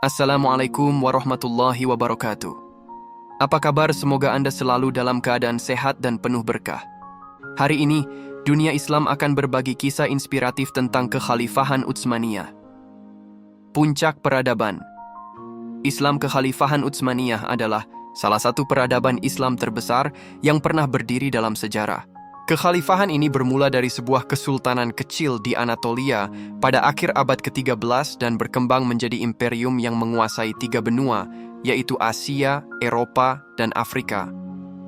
Assalamualaikum warahmatullahi wabarakatuh. Apa kabar? Semoga Anda selalu dalam keadaan sehat dan penuh berkah. Hari ini, dunia Islam akan berbagi kisah inspiratif tentang kekhalifahan Utsmaniyah. Puncak peradaban. Islam Kekhalifahan Utsmaniyah adalah salah satu peradaban Islam terbesar yang pernah berdiri dalam sejarah. Kekhalifahan ini bermula dari sebuah kesultanan kecil di Anatolia pada akhir abad ke-13 dan berkembang menjadi imperium yang menguasai 3 benua, yaitu Asia, Eropa, dan Afrika.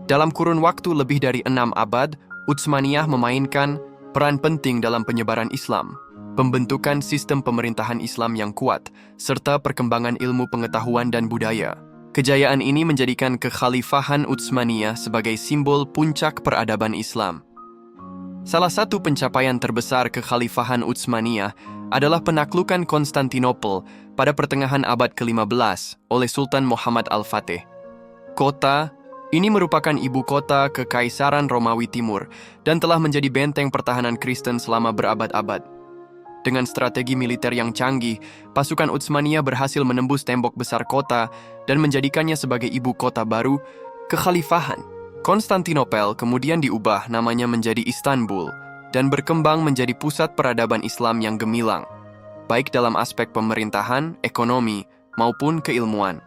Dalam kurun waktu lebih dari 6 abad, Utsmaniyah memainkan peran penting dalam penyebaran Islam, pembentukan sistem pemerintahan Islam yang kuat, serta perkembangan ilmu pengetahuan dan budaya. Kejayaan ini menjadikan Kekhalifahan Utsmaniyah sebagai simbol puncak peradaban Islam. Salah satu pencapaian terbesar Kekhalifahan Utsmaniyah adalah penaklukan Konstantinopel pada pertengahan abad ke-15 oleh Sultan Muhammad Al-Fatih. Kota ini merupakan ibu kota Kekaisaran Romawi Timur dan telah menjadi benteng pertahanan Kristen selama berabad-abad. Dengan strategi militer yang canggih, pasukan Utsmaniyah berhasil menembus tembok besar kota dan menjadikannya sebagai ibu kota baru Kekhalifahan. Konstantinopel kemudian diubah namanya menjadi Istanbul dan berkembang menjadi pusat peradaban Islam yang gemilang, baik dalam aspek pemerintahan, ekonomi, maupun keilmuan.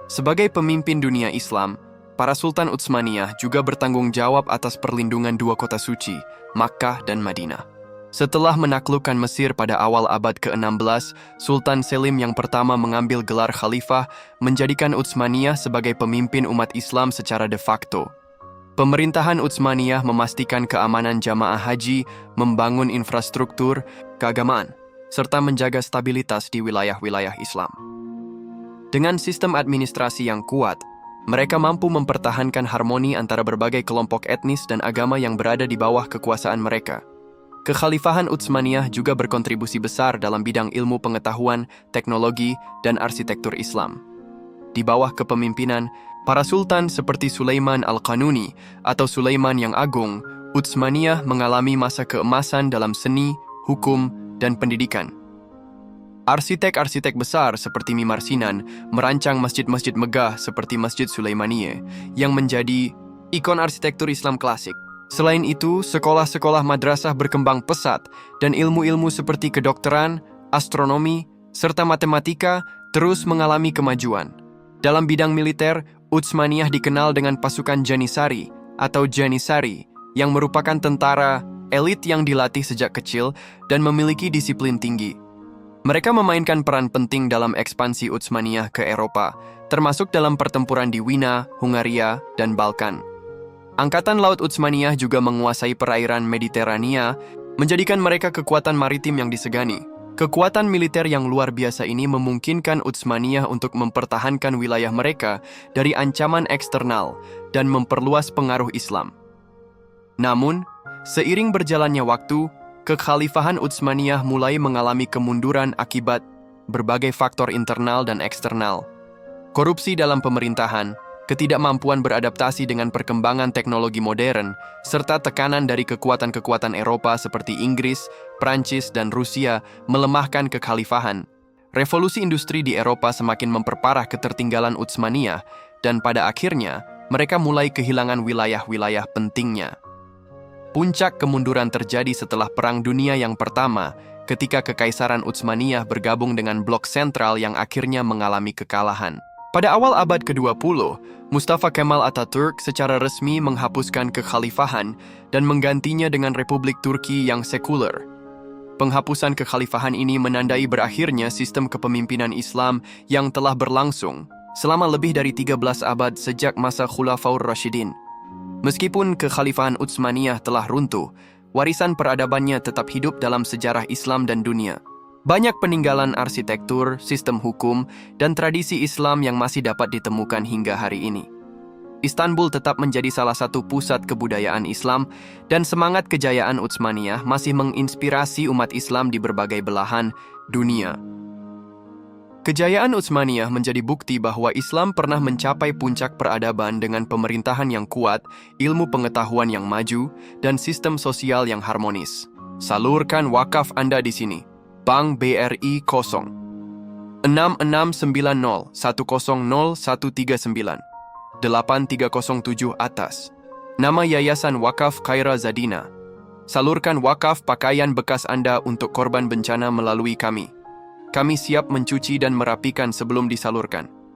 Sebagai pemimpin dunia Islam, para Sultan Utsmaniyah juga bertanggung jawab atas perlindungan 2 kota suci, Makkah dan Madinah. Setelah menaklukkan Mesir pada awal abad ke-16, Sultan Selim yang pertama mengambil gelar khalifah menjadikan Utsmaniyah sebagai pemimpin umat Islam secara de facto. Pemerintahan Utsmaniyah memastikan keamanan jamaah haji, membangun infrastruktur, keagamaan, serta menjaga stabilitas di wilayah-wilayah Islam. Dengan sistem administrasi yang kuat, mereka mampu mempertahankan harmoni antara berbagai kelompok etnis dan agama yang berada di bawah kekuasaan mereka. Kekhalifahan Utsmaniyah juga berkontribusi besar dalam bidang ilmu pengetahuan, teknologi, dan arsitektur Islam. Di bawah kepemimpinan para sultan seperti Sulaiman Al-Qanuni atau Sulaiman yang Agung, Utsmaniyah mengalami masa keemasan dalam seni, hukum, dan pendidikan. Arsitek-arsitek besar seperti Mimar Sinan merancang masjid-masjid megah seperti Masjid Sulaimaniyah yang menjadi ikon arsitektur Islam klasik. Selain itu, sekolah-sekolah madrasah berkembang pesat dan ilmu-ilmu seperti kedokteran, astronomi, serta matematika terus mengalami kemajuan. Dalam bidang militer, Utsmaniyah dikenal dengan pasukan Janissary atau Janissary yang merupakan tentara elit yang dilatih sejak kecil dan memiliki disiplin tinggi. Mereka memainkan peran penting dalam ekspansi Utsmaniyah ke Eropa, termasuk dalam pertempuran di Wina, Hungaria, dan Balkan. Angkatan Laut Utsmaniyah juga menguasai perairan Mediterania, menjadikan mereka kekuatan maritim yang disegani. Kekuatan militer yang luar biasa ini memungkinkan Utsmaniyah untuk mempertahankan wilayah mereka dari ancaman eksternal dan memperluas pengaruh Islam. Namun, seiring berjalannya waktu, Kekhalifahan Utsmaniyah mulai mengalami kemunduran akibat berbagai faktor internal dan eksternal. Korupsi dalam pemerintahan, ketidakmampuan beradaptasi dengan perkembangan teknologi modern, serta tekanan dari kekuatan-kekuatan Eropa seperti Inggris, Prancis, dan Rusia melemahkan kekhalifahan. Revolusi industri di Eropa semakin memperparah ketertinggalan Utsmaniyah, dan pada akhirnya mereka mulai kehilangan wilayah-wilayah pentingnya. Puncak kemunduran terjadi setelah Perang Dunia yang Pertama, ketika Kekaisaran Utsmaniyah bergabung dengan blok sentral yang akhirnya mengalami kekalahan. Pada awal abad ke-20, Mustafa Kemal Atatürk secara resmi menghapuskan kekhalifahan dan menggantinya dengan Republik Turki yang sekuler. Penghapusan kekhalifahan ini menandai berakhirnya sistem kepemimpinan Islam yang telah berlangsung selama lebih dari 13 abad sejak masa Khulafaur Rasyidin. Meskipun kekhalifahan Utsmaniyah telah runtuh, warisan peradabannya tetap hidup dalam sejarah Islam dan dunia. Banyak peninggalan arsitektur, sistem hukum, dan tradisi Islam yang masih dapat ditemukan hingga hari ini. Istanbul tetap menjadi salah satu pusat kebudayaan Islam, dan semangat kejayaan Utsmaniyah masih menginspirasi umat Islam di berbagai belahan dunia. Kejayaan Utsmaniyah menjadi bukti bahwa Islam pernah mencapai puncak peradaban dengan pemerintahan yang kuat, ilmu pengetahuan yang maju, dan sistem sosial yang harmonis. Salurkan wakaf Anda di sini. Bank BRI kosong. 6690100139 8307 atas. Nama Yayasan Wakaf Khaira Zadina. Salurkan wakaf pakaian bekas Anda untuk korban bencana melalui kami. Kami siap mencuci dan merapikan sebelum disalurkan.